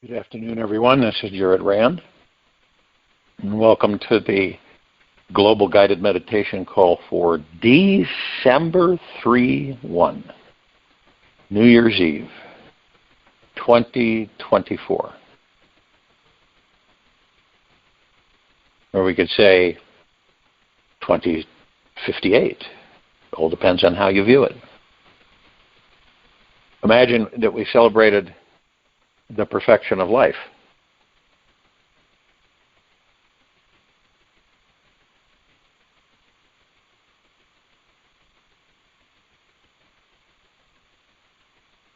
Good afternoon, everyone. This is your RAND, and welcome to the Global Guided Meditation Call for December 3/1, New Year's Eve, 2024. Or we could say 2058. It all depends on how you view it. Imagine that we celebrated the perfection of life.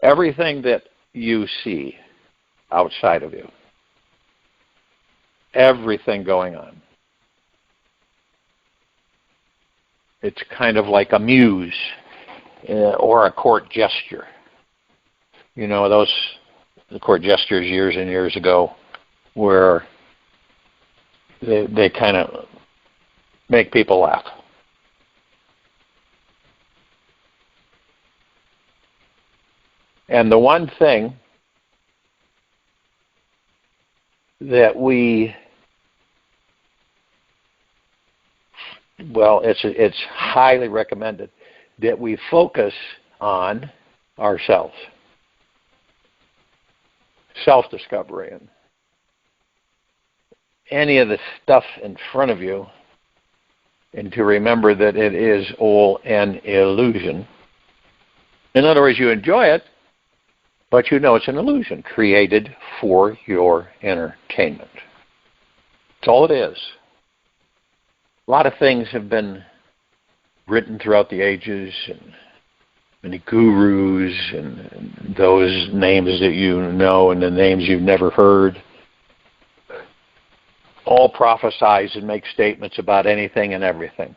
Everything that you see outside of you, everything going on, it's kind of like a muse or a court gesture. You know, the court gestures years and years ago where they kind of make people laugh. And the one thing that it's highly recommended that we focus on ourselves. Self-discovery and any of the stuff in front of you, and to remember that it is all an illusion. In other words, you enjoy it, but you know it's an illusion created for your entertainment. That's all it is. A lot of things have been written throughout the ages, and many gurus and those names that you know and the names you've never heard all prophesize and make statements about anything and everything.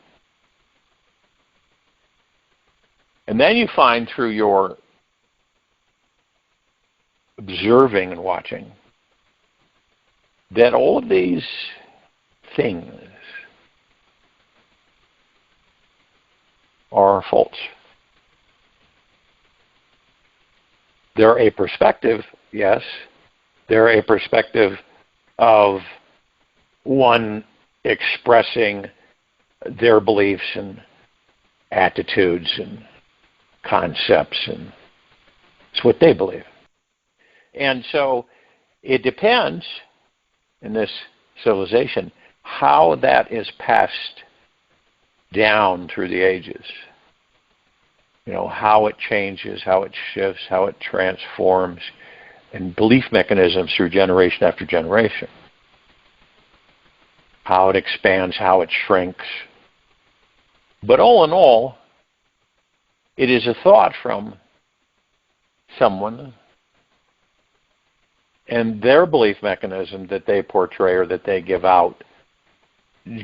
And then you find through your observing and watching that all of these things are false. They're a perspective, yes. They're a perspective of one expressing their beliefs and attitudes and concepts, and it's what they believe. And so it depends in this civilization how that is passed down through the ages. You know, how it changes, how it shifts, how it transforms, and belief mechanisms through generation after generation. How it expands, how it shrinks. But all in all, it is a thought from someone and their belief mechanism that they portray or that they give out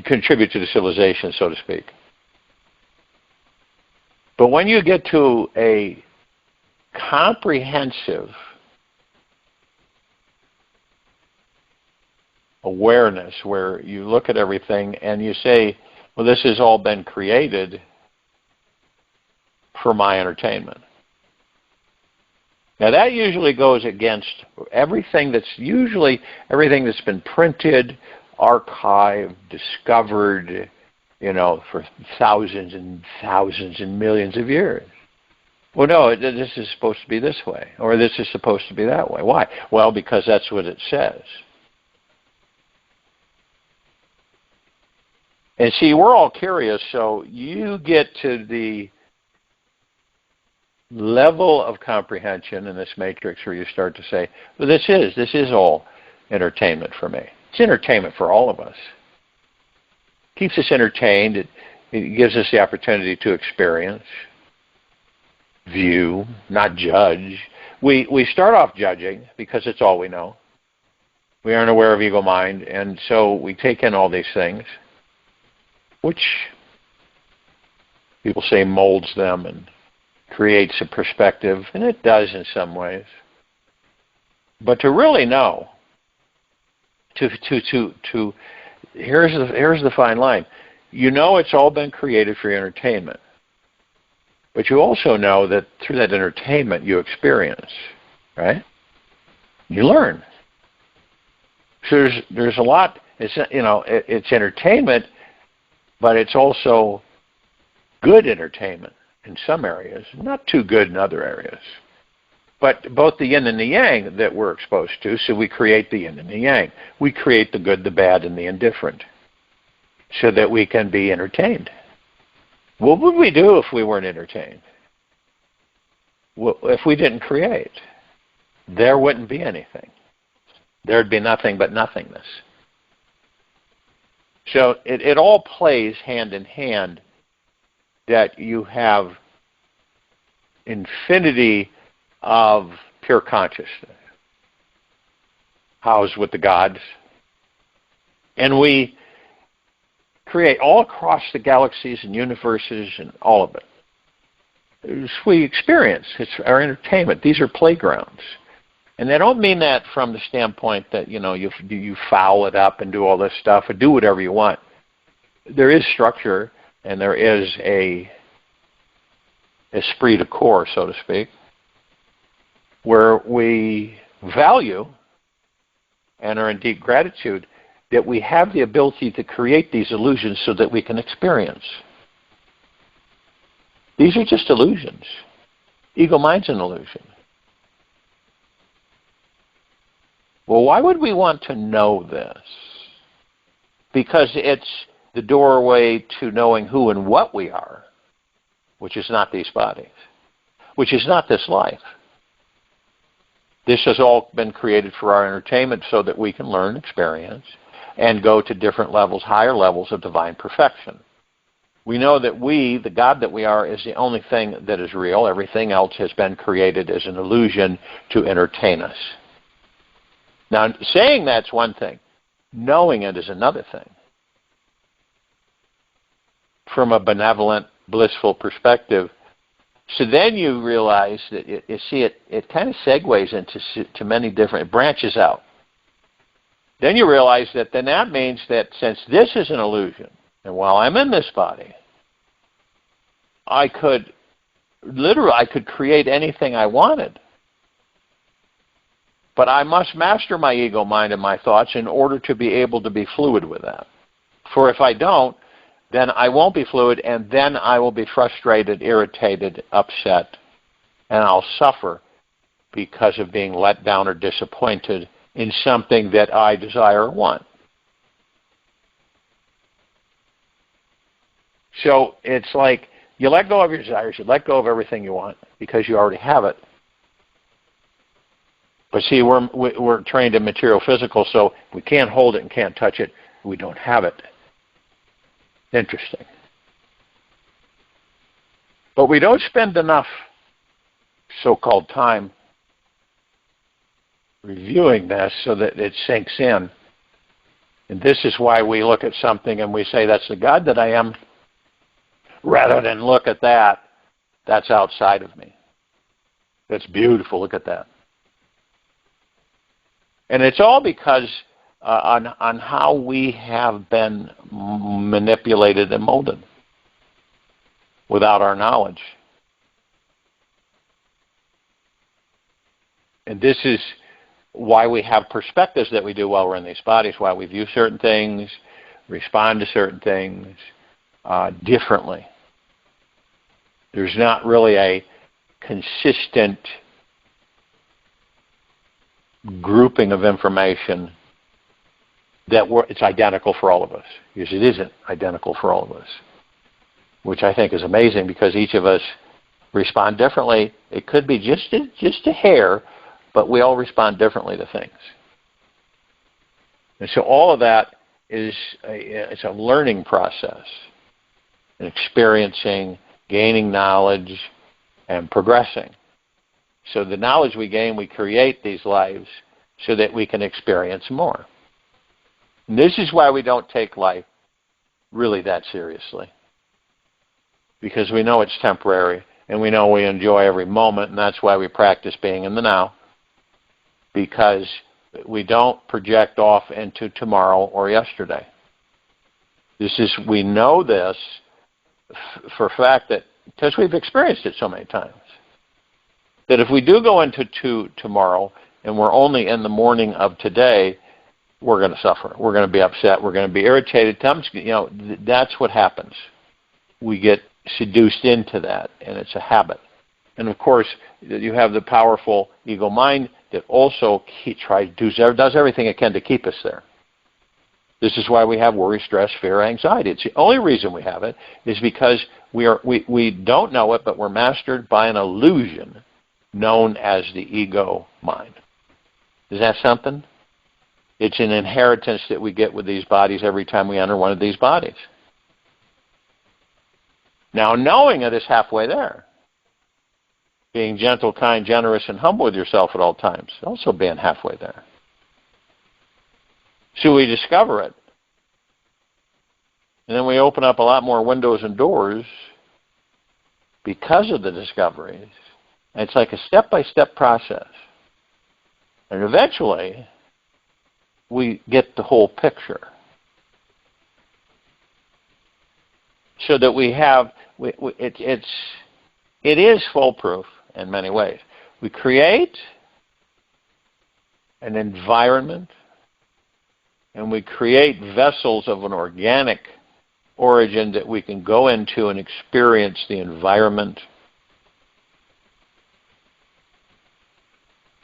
contribute to the civilization, so to speak. But when you get to a comprehensive awareness where you look at everything and you say, well, this has all been created for my entertainment. Now that usually goes against everything that's been printed, archived, discovered, for thousands and thousands and millions of years. Well, no, this is supposed to be this way, or this is supposed to be that way. Why? Well, because that's what it says. And see, we're all curious, so you get to the level of comprehension in this matrix where you start to say, well, this is all entertainment for me. It's entertainment for all of us. Keeps us entertained. It gives us the opportunity to experience, view, not judge. We start off judging because it's all we know. We aren't aware of ego mind, and so we take in all these things, which people say molds them and creates a perspective, and it does in some ways. But to really know, here's the fine line. You know it's all been created for your entertainment. But you also know that through that entertainment you experience, right? You learn. So there's a lot. It's, it's entertainment, but it's also good entertainment in some areas, not too good in other areas. But both the yin and the yang that we're exposed to, so we create the yin and the yang. We create the good, the bad, and the indifferent so that we can be entertained. What would we do if we weren't entertained? Well, if we didn't create, there wouldn't be anything. There'd be nothing but nothingness. So it all plays hand in hand, that you have infinity of pure consciousness housed with the gods. And we create all across the galaxies and universes and all of it. We experience. It's our entertainment. These are playgrounds. And I don't mean that from the standpoint that, you foul it up and do all this stuff or do whatever you want. There is structure and there is a esprit de corps, so to speak, where we value and are in deep gratitude that we have the ability to create these illusions so that we can experience. These are just illusions. Ego mind's an illusion. Well, why would we want to know this? Because it's the doorway to knowing who and what we are, which is not these bodies, which is not this life. This has all been created for our entertainment so that we can learn, experience, and go to different levels, higher levels of divine perfection. We know that we, the God that we are, is the only thing that is real. Everything else has been created as an illusion to entertain us. Now, saying that's one thing. Knowing it is another thing. From a benevolent, blissful perspective. So then you realize that, it kind of segues into many different, it branches out. Then you realize that then that means that since this is an illusion, and while I'm in this body, I could create anything I wanted. But I must master my ego mind and my thoughts in order to be able to be fluid with that. For if I don't, then I won't be fluid, and then I will be frustrated, irritated, upset, and I'll suffer because of being let down or disappointed in something that I desire or want. So it's like you let go of your desires, you let go of everything you want because you already have it. But see, we're trained in material physical, so we can't hold it and can't touch it. We don't have it. Interesting. But we don't spend enough so-called time reviewing this so that it sinks in. And this is why we look at something and we say, that's the God that I am, rather than look at that, that's outside of me. That's beautiful, look at that. And it's all because on how we have been manipulated and molded without our knowledge. And this is why we have perspectives that we do while we're in these bodies, why we view certain things, respond to certain things differently. There's not really a consistent grouping of information that it's identical for all of us, because it isn't identical for all of us, which I think is amazing because each of us respond differently. It could be just a hair, but we all respond differently to things. And so all of that it's a learning process, and experiencing, gaining knowledge, and progressing. So the knowledge we gain, we create these lives so that we can experience more. And this is why we don't take life really that seriously. Because we know it's temporary, and we know we enjoy every moment, and that's why we practice being in the now. Because we don't project off into tomorrow or yesterday. We know this for a fact that, because we've experienced it so many times, that if we do go into tomorrow and we're only in the morning of today, we're going to suffer. We're going to be upset. We're going to be irritated. That's what happens. We get seduced into that, and it's a habit. And of course, you have the powerful ego mind that also does everything it can to keep us there. This is why we have worry, stress, fear, anxiety. It's the only reason we have it is because we don't know it, but we're mastered by an illusion known as the ego mind. Is that something? It's an inheritance that we get with these bodies every time we enter one of these bodies. Now, knowing it is halfway there. Being gentle, kind, generous, and humble with yourself at all times. Also being halfway there. So we discover it. And then we open up a lot more windows and doors because of the discoveries. And it's like a step-by-step process. And eventually, we get the whole picture. So that we have, it is foolproof in many ways. We create an environment, and we create vessels of an organic origin that we can go into and experience the environment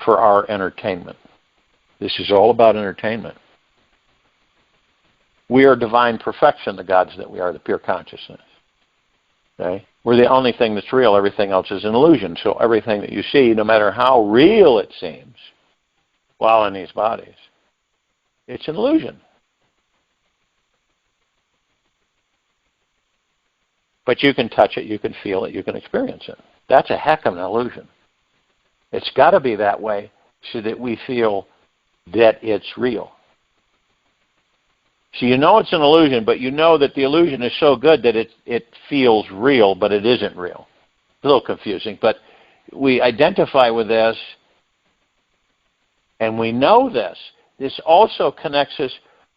for our entertainment. This is all about entertainment. We are divine perfection, the gods that we are, the pure consciousness. Okay? We're the only thing that's real. Everything else is an illusion. So everything that you see, no matter how real it seems, while in these bodies, it's an illusion. But you can touch it, you can feel it, you can experience it. That's a heck of an illusion. It's got to be that way so that we feel that it's real. So you know it's an illusion, but you know that the illusion is so good that it feels real, but it isn't real. It's a little confusing, but we identify with this, and we know this. This also connects us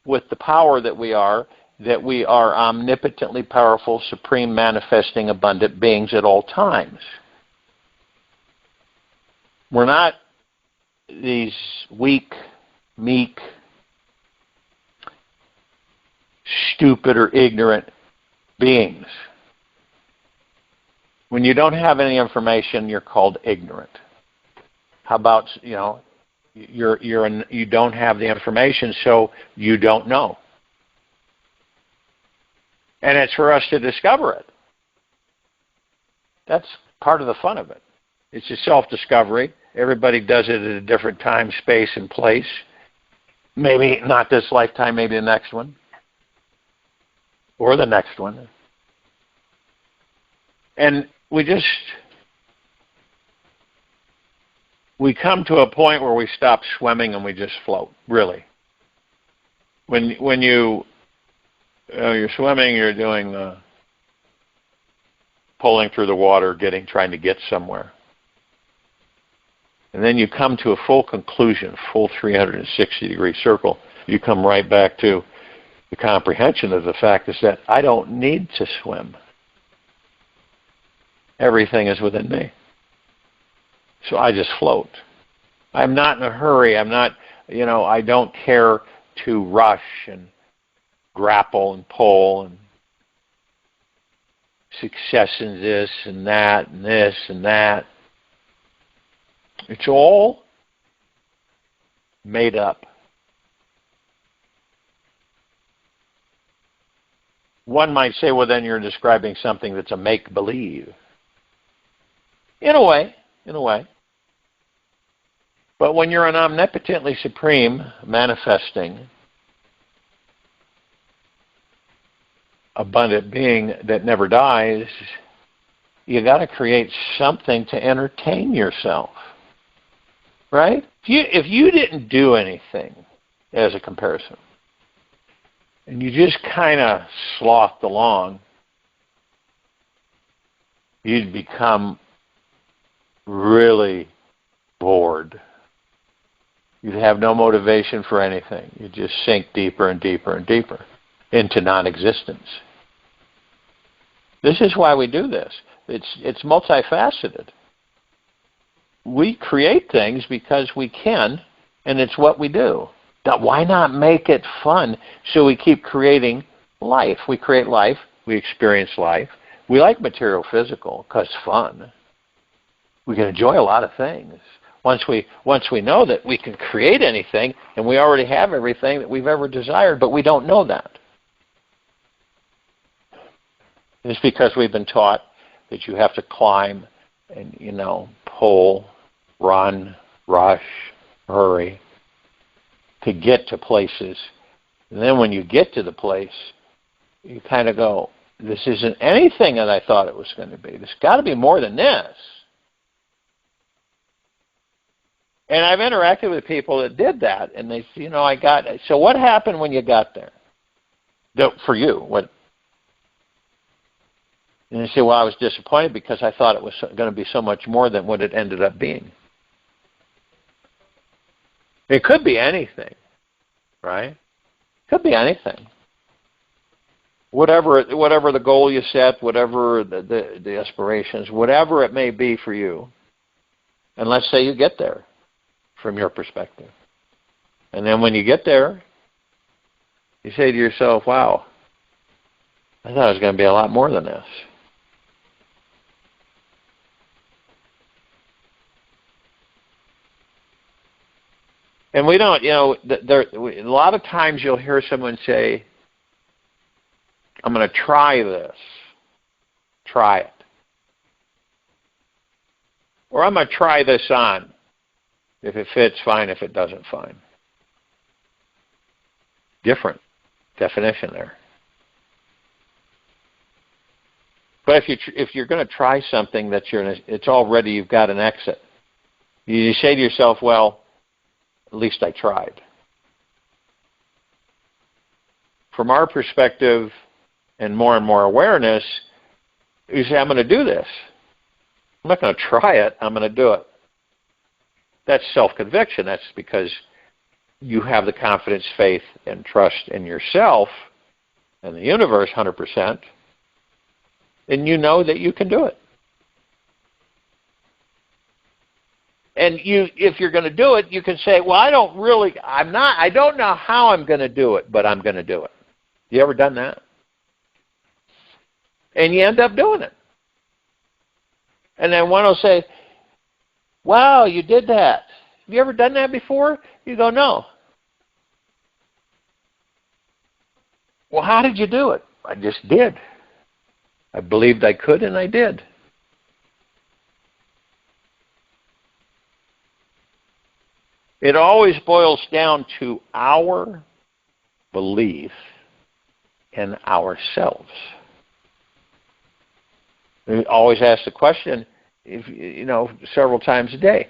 with the power that we are omnipotently powerful, supreme, manifesting, abundant beings at all times. We're not these weak, meek, stupid or ignorant beings. When you don't have any information, you're called ignorant. How about, you don't have the information, so you don't know. And it's for us to discover it. That's part of the fun of it. It's a self-discovery. Everybody does it at a different time, space, and place. Maybe not this lifetime, maybe the next one. Or the next one. And we come to a point where we stop swimming and we just float, really. When you're swimming, you're doing the pulling through the water, trying to get somewhere. And then you come to a full conclusion, full 360-degree circle. You come right back to the comprehension of the fact is that I don't need to swim. Everything is within me. So I just float. I'm not in a hurry. I don't care to rush and grapple and pull and success in this and that and this and that. It's all made up. One might say, well, then you're describing something that's a make-believe. In a way. But when you're an omnipotently supreme, manifesting, abundant being that never dies, you got to create something to entertain yourself. Right? If you didn't do anything as a comparison, and you just kind of slothed along, you'd become really bored. You'd have no motivation for anything. You'd just sink deeper and deeper and deeper into non-existence. This is why we do this. It's multifaceted. We create things because we can, and it's what we do. Why not make it fun? So we keep creating life. We create life. We experience life. We like material physical because it's fun. We can enjoy a lot of things. Once we know that we can create anything, and we already have everything that we've ever desired, but we don't know that. It's because we've been taught that you have to climb and, pull, run, rush, hurry to get to places. And then when you get to the place, you kind of go, this isn't anything that I thought it was going to be. There's got to be more than this. And I've interacted with people that did that, and they say, I got it. So what happened when you got there? For you, what? And they say, well, I was disappointed because I thought it was going to be so much more than what it ended up being. It could be anything, right? It could be anything. Whatever the goal you set, whatever the aspirations, whatever it may be for you, and let's say you get there from your perspective. And then when you get there, you say to yourself, wow, I thought it was going to be a lot more than this. And we don't, a lot of times you'll hear someone say, I'm going to try this. Try it. Or I'm going to try this on. If it fits, fine. If it doesn't, fine. Different definition there. But if you're going to try something that it's already, you've got an exit. You say to yourself, well, at least I tried. From our perspective and more awareness, you say, I'm going to do this. I'm not going to try it. I'm going to do it. That's self-conviction. That's because you have the confidence, faith, and trust in yourself and the universe 100%, and you know that you can do it. And if you're going to do it, you can say, well, I don't know how I'm going to do it, but I'm going to do it. You ever done that? And you end up doing it. And then one will say, wow, you did that. Have you ever done that before? You go, no. Well, how did you do it? I just did. I believed I could, and I did. It always boils down to our belief in ourselves. We always ask the question, several times a day.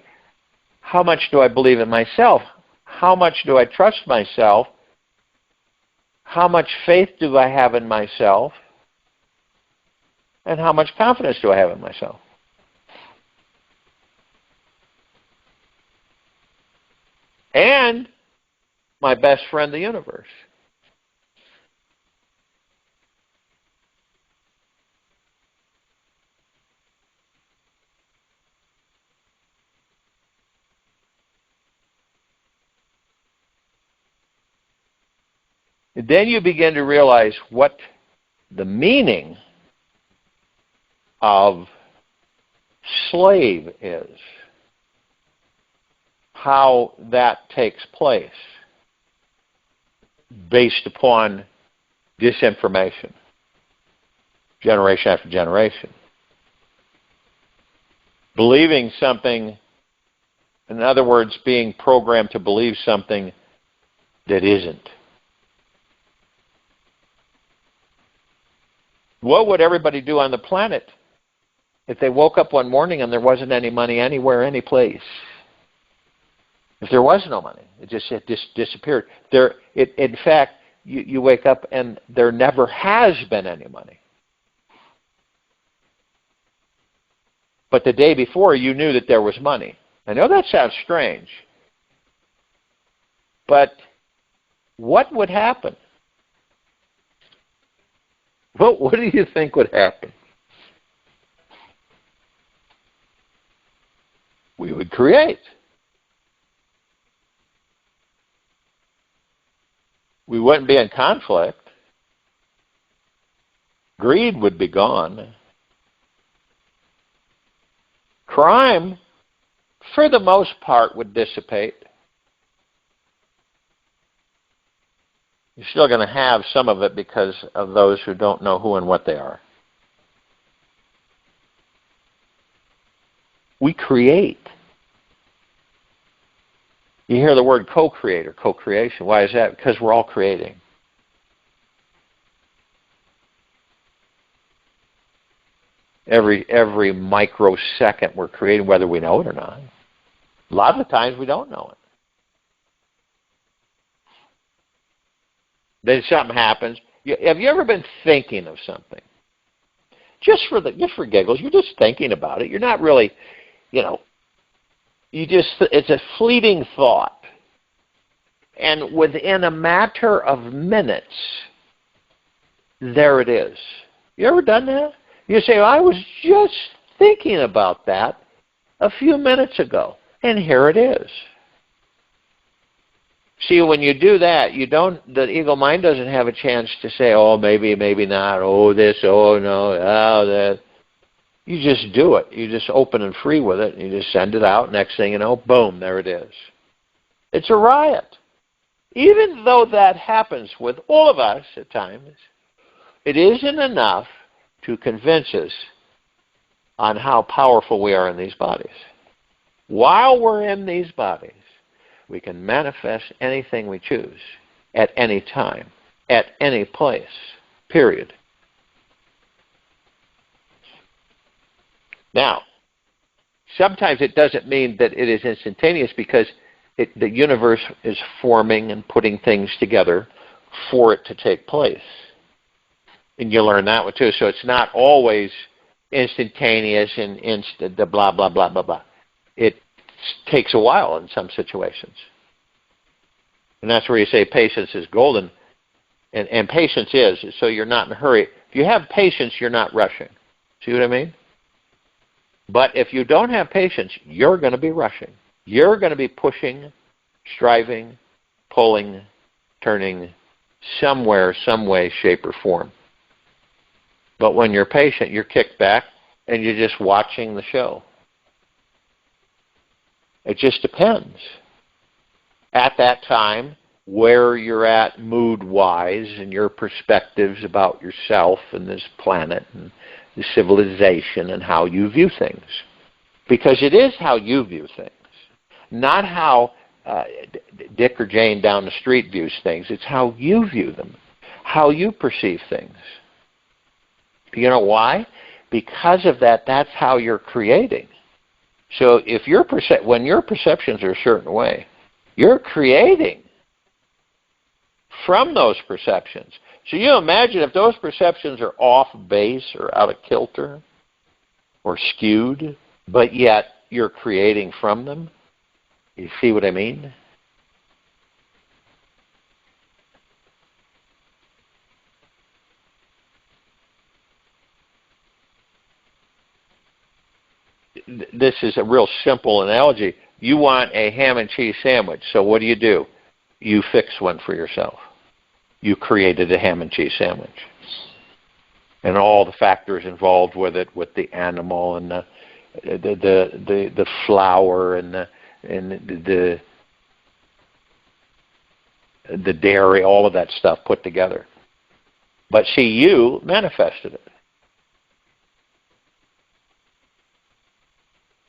How much do I believe in myself? How much do I trust myself? How much faith do I have in myself? And how much confidence do I have in myself? And my best friend, the universe. And then you begin to realize what the meaning of slave is. How that takes place based upon disinformation, generation after generation. Believing something, in other words, being programmed to believe something that isn't. What would everybody do on the planet if they woke up one morning and there wasn't any money anywhere, any place? If there was no money, it just disappeared. In fact, you wake up and there never has been any money. But the day before, you knew that there was money. I know that sounds strange, but what would happen? What do you think would happen? We would create. we wouldn't be in conflict. Greed would be gone. Crime, for the most part, would dissipate. You're still going to have some of it because of those who don't know who and what they are. We create. You hear the word co-create or co-creation. Why is that? Because we're all creating. Every microsecond we're creating, whether we know it or not. A lot of the times we don't know it. Then something happens. Have you ever been thinking of something? Just for giggles, you're just thinking about it. You're not really, it's a fleeting thought. And within a matter of minutes, there it is. You ever done that? You say, well, I was just thinking about that a few minutes ago, and here it is. See, when you do that, the ego mind doesn't have a chance to say, oh, maybe, maybe not, oh, this, oh, no, oh, that. You just do it. You just open and free with it, and you just send it out. Next thing you know, boom, there it is. It's a riot. Even though that happens with all of us at times, it isn't enough to convince us on how powerful we are in these bodies. While we're in these bodies, we can manifest anything we choose, at any time, at any place, period. Now, sometimes it doesn't mean that it is instantaneous because the universe is forming and putting things together for it to take place. And you learn that one too. So it's not always instantaneous and the blah, blah, blah, blah, blah. It takes a while in some situations. And that's where you say patience is golden. And patience is, so you're not in a hurry. If you have patience, you're not rushing. See what I mean? But if you don't have patience, you're going to be rushing. You're going to be pushing, striving, pulling, turning, somewhere, some way, shape, or form. But when you're patient, you're kicked back and you're just watching the show. It just depends. At that time, where you're at mood-wise and your perspectives about yourself and this planet and the civilization and how you view things. Because it is how you view things, not how Dick or Jane down the street views things. It's how you view them, how you perceive things. You know why? Because of that, that's how you're creating. So if when your perceptions are a certain way, you're creating from those perceptions. So you imagine if those perceptions are off base or out of kilter or skewed, but yet you're creating from them. You see what I mean? This is a real simple analogy. You want a ham and cheese sandwich, so what do? You fix one for yourself. You created a ham and cheese sandwich. And all the factors involved with it, with the animal and the flour and the dairy, all of that stuff put together. But see, you manifested it.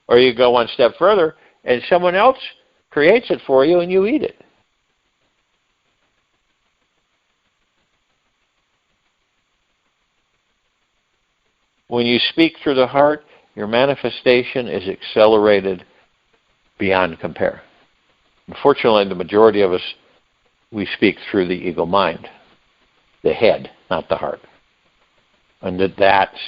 Or you go one step further and someone else creates it for you and you eat it. When you speak through the heart, your manifestation is accelerated beyond compare. Unfortunately, the majority of us, we speak through the ego mind, the head, not the heart. And that's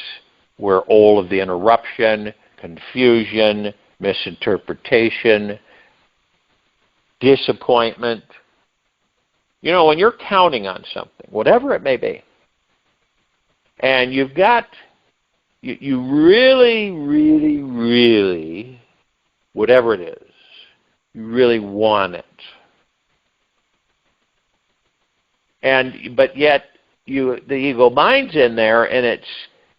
where all of the interruption, confusion, misinterpretation, disappointment. You know, when you're counting on something, whatever it may be, and you've got, you really, really, really, whatever it is, you really want it. But yet the ego mind's in there, and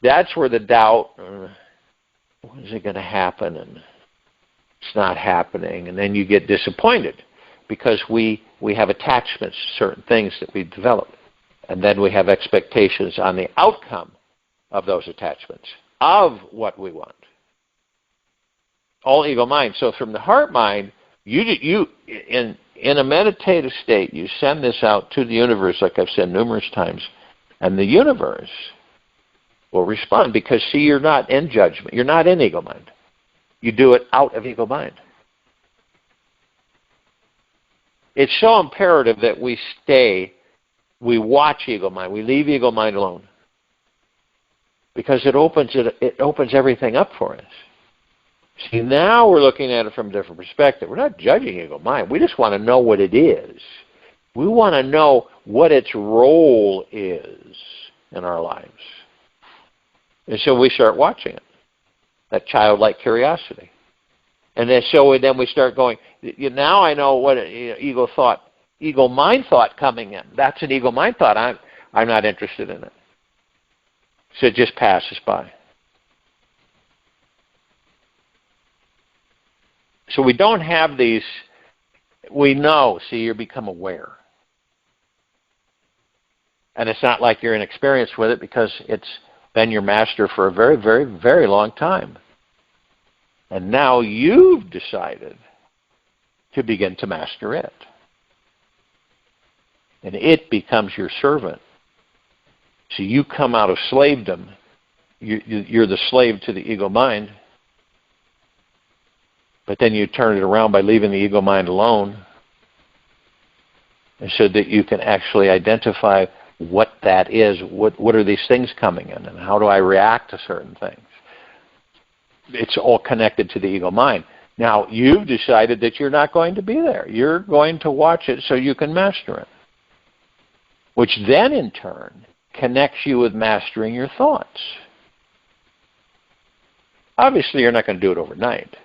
that's where the doubt, when is it going to happen? And it's not happening. And then you get disappointed because we have attachments to certain things that we've developed. And then we have expectations on the outcome of those attachments, of what we want. All ego mind. So from the heart mind, you in a meditative state, you send this out to the universe, like I've said numerous times, and the universe will respond because, see, you're not in judgment. You're not in ego mind. You do it out of ego mind. It's so imperative that we watch ego mind. We leave ego mind alone because it opens everything up for us. See, now we're looking at it from a different perspective. We're not judging ego mind. We just want to know what it is. We want to know what its role is in our lives. And so we start watching it, that childlike curiosity. And then we start going, now I know what ego mind thought coming in. That's an ego mind thought. I'm not interested in it. So it just passes by. So we don't have these, we know, see, you become aware. And it's not like you're inexperienced with it because it's been your master for a very, very, very long time. And now you've decided to begin to master it. And it becomes your servant. So you come out of slavedom. You're the slave to the ego mind. But then you turn it around by leaving the ego mind alone, and so that you can actually identify what that is. What are these things coming in, and how do I react to certain things? It's all connected to the ego mind. Now, you've decided that you're not going to be there. You're going to watch it so you can master it, which then, in turn, connects you with mastering your thoughts. Obviously, you're not going to do it overnight.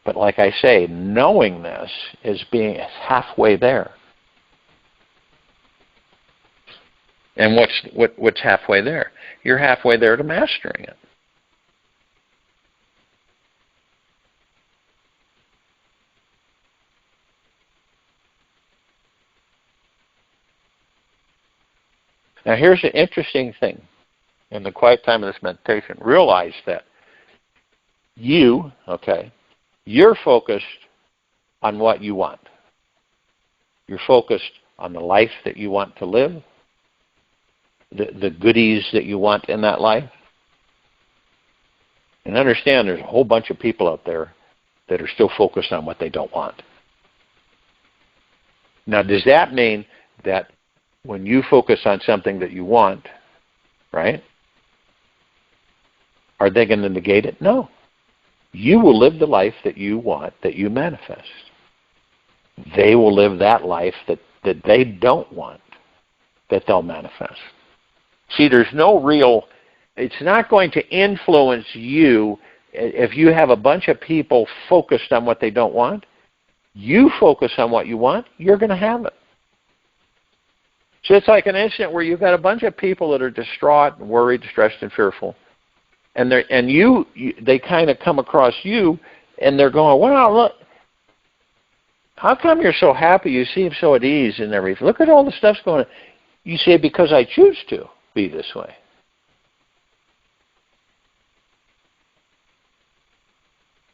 But like I say, knowing this is being halfway there. And what's halfway there? You're halfway there to mastering it. Now here's the interesting thing. In the quiet time of this meditation, realize that you're focused on what you want. You're focused on the life that you want to live, the goodies that you want in that life. And understand there's a whole bunch of people out there that are still focused on what they don't want. Now, does that mean that when you focus on something that you want, right, are they going to negate it? No. You will live the life that you want, that you manifest. They will live that life that they don't want, that they'll manifest. See, there's no real, it's not going to influence you if you have a bunch of people focused on what they don't want. You focus on what you want, you're going to have it. So it's like an incident where you've got a bunch of people that are distraught and worried, stressed, and fearful. And they kind of come across you, and they're going, wow, look, how come you're so happy? You seem so at ease and everything. Look at all the stuff's going on. You say, because I choose to be this way.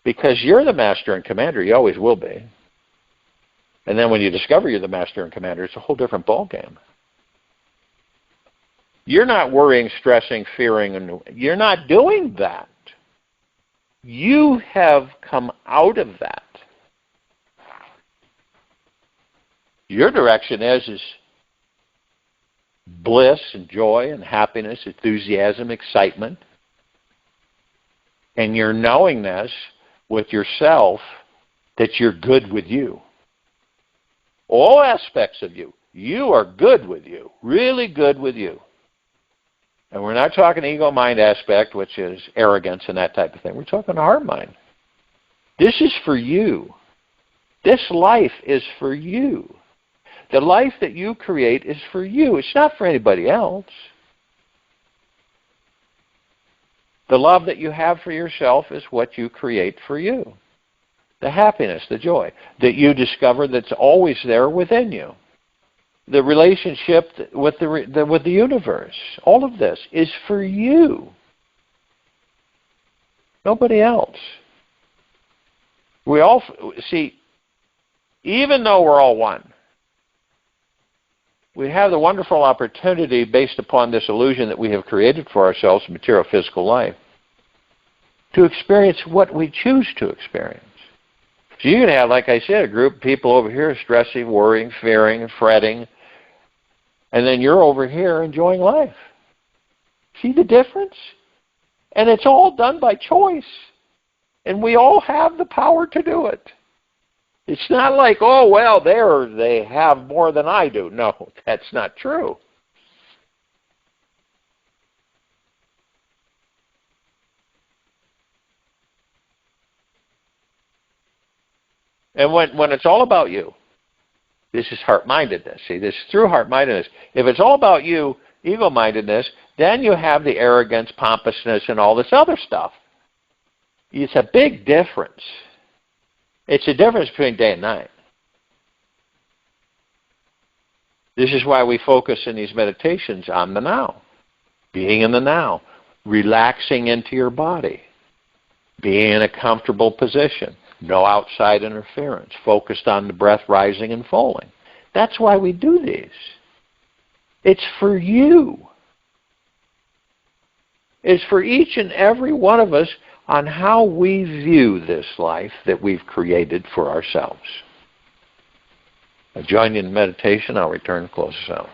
Because you're the master and commander, you always will be. And then when you discover you're the master and commander, it's a whole different ballgame. You're not worrying, stressing, fearing, and you're not doing that. You have come out of that. Your direction is bliss and joy and happiness, enthusiasm, excitement. And your knowingness with yourself that you're good with you. All aspects of you. You are good with you, really good with you. And we're not talking ego-mind aspect, which is arrogance and that type of thing. We're talking heart-mind. This is for you. This life is for you. The life that you create is for you. It's not for anybody else. The love that you have for yourself is what you create for you. The happiness, the joy that you discover that's always there within you. The relationship with the universe. All of this is for you. Nobody else. We all, see, even though we're all one, we have the wonderful opportunity, based upon this illusion that we have created for ourselves, material physical life, to experience what we choose to experience. So you can have, like I said, a group of people over here stressing, worrying, fearing, fretting, and then you're over here enjoying life. See the difference? And it's all done by choice. And we all have the power to do it. It's not like, oh, well, they have more than I do. No, that's not true. And when it's all about you, this is heart-mindedness. See, this is through heart-mindedness. If it's all about you, ego-mindedness, then you have the arrogance, pompousness, and all this other stuff. It's a big difference. It's a difference between day and night. This is why we focus in these meditations on the now. Being in the now. Relaxing into your body. Being in a comfortable position. No outside interference. Focused on the breath rising and falling. That's why we do these. It's for you. It's for each and every one of us on how we view this life that we've created for ourselves. I'll join you in meditation. I'll return to close this out.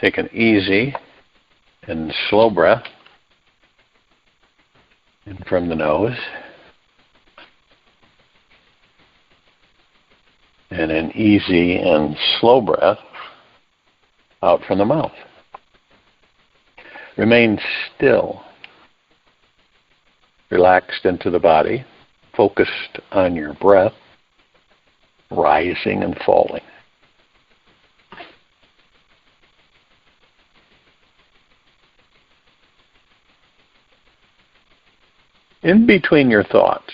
Take an easy and slow breath in from the nose, and an easy and slow breath out from the mouth. Remain still, relaxed into the body, focused on your breath, rising and falling. In between your thoughts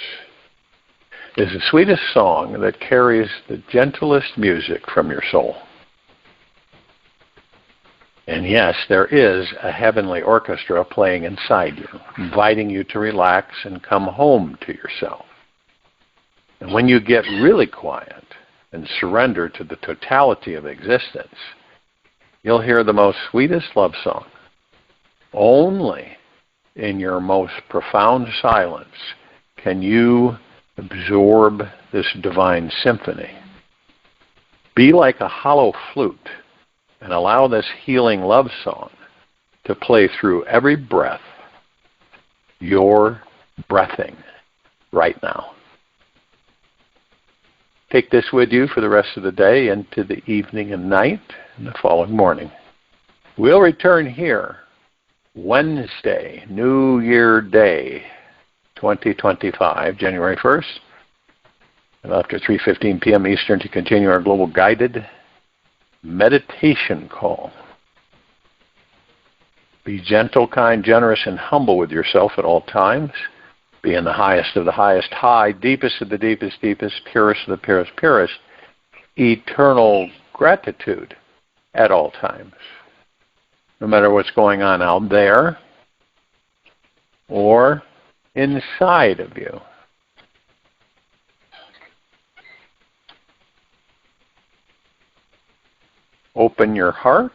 is the sweetest song that carries the gentlest music from your soul. And yes, there is a heavenly orchestra playing inside you, inviting you to relax and come home to yourself. And when you get really quiet and surrender to the totality of existence, you'll hear the most sweetest love song. Only in your most profound silence can you absorb this divine symphony. Be like a hollow flute and allow this healing love song to play through every breath you're breathing right now. Take this with you for the rest of the day into the evening and night and the following morning. We'll return here Wednesday, New Year Day, 2025, January 1st, and after 3:15 p.m. Eastern to continue our global guided meditation call. Be gentle, kind, generous, and humble with yourself at all times. Be in the highest of the highest, high, deepest of the deepest, deepest, purest of the purest, purest, eternal gratitude at all times. No matter what's going on out there or inside of you. Open your heart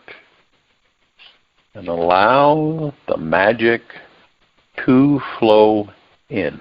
and allow the magic to flow in.